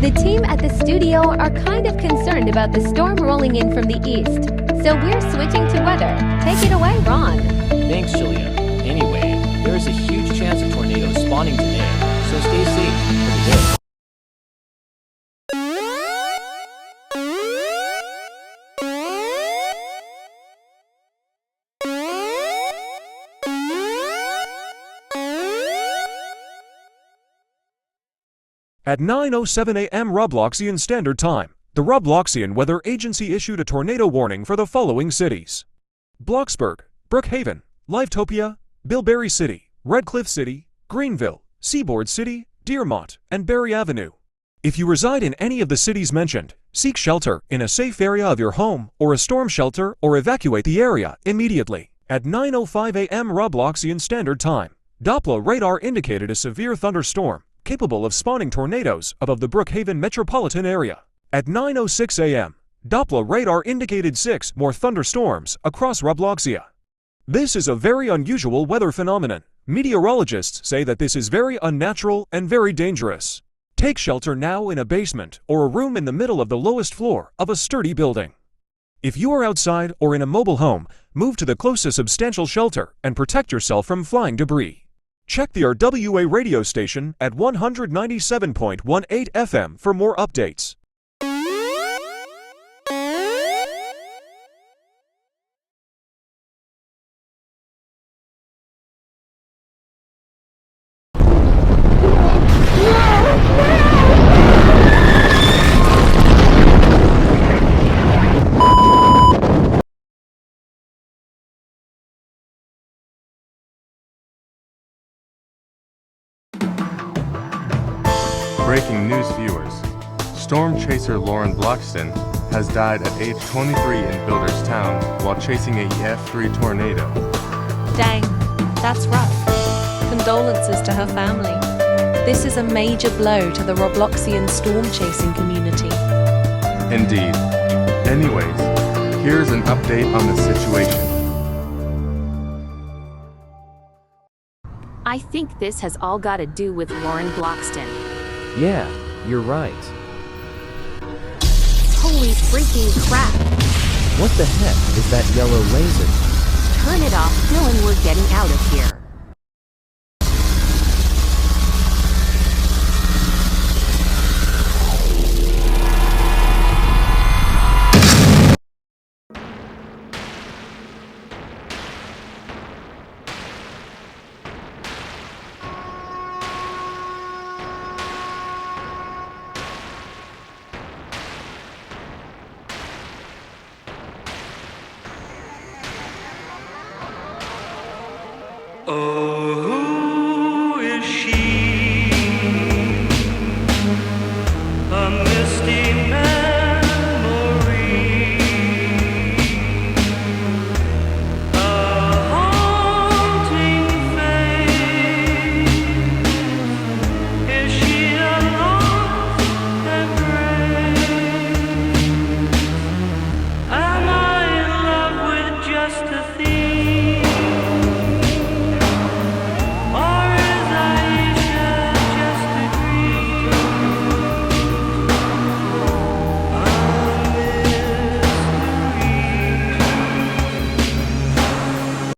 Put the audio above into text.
The team at the studio are kind of concerned about the storm rolling in from the east, so we're switching to weather. Take it away, Ron. Thanks, Julia. Anyway, there is a huge chance of tornadoes spawning today, so stay safe for the day. At 9:07 a.m. Robloxian Standard Time, the Robloxian Weather Agency issued a tornado warning for the following cities: Bloxburg, Brookhaven, Livetopia, Bilberry City, Redcliffe City, Greenville, Seaboard City, Deermont, and Berry Avenue. If you reside in any of the cities mentioned, seek shelter in a safe area of your home or a storm shelter or evacuate the area immediately. At 9:05 a.m. Robloxian Standard Time, Doppler radar indicated a severe thunderstorm capable of spawning tornadoes above the Brookhaven metropolitan area. At 9:06 a.m., Doppler radar indicated 6 more thunderstorms across Robloxia. This is a very unusual weather phenomenon. Meteorologists say that this is very unnatural and very dangerous. Take shelter now in a basement or a room in the middle of the lowest floor of a sturdy building. If you are outside or in a mobile home, move to the closest substantial shelter and protect yourself from flying debris. Check the RWA radio station at 197.18 FM for more updates. Breaking news, viewers. Storm chaser Lauren Bloxton has died at age 23 in Builderstown while chasing a F3 tornado. Dang, that's rough. Condolences to her family. This is a major blow to the Robloxian storm chasing community. Indeed. Anyways, here's an update on the situation. I think this has all got to do with Lauren Bloxton. Yeah, you're right. Holy freaking crap! What the heck is that yellow laser? Turn it off, Dylan, we're getting out of here. Oh.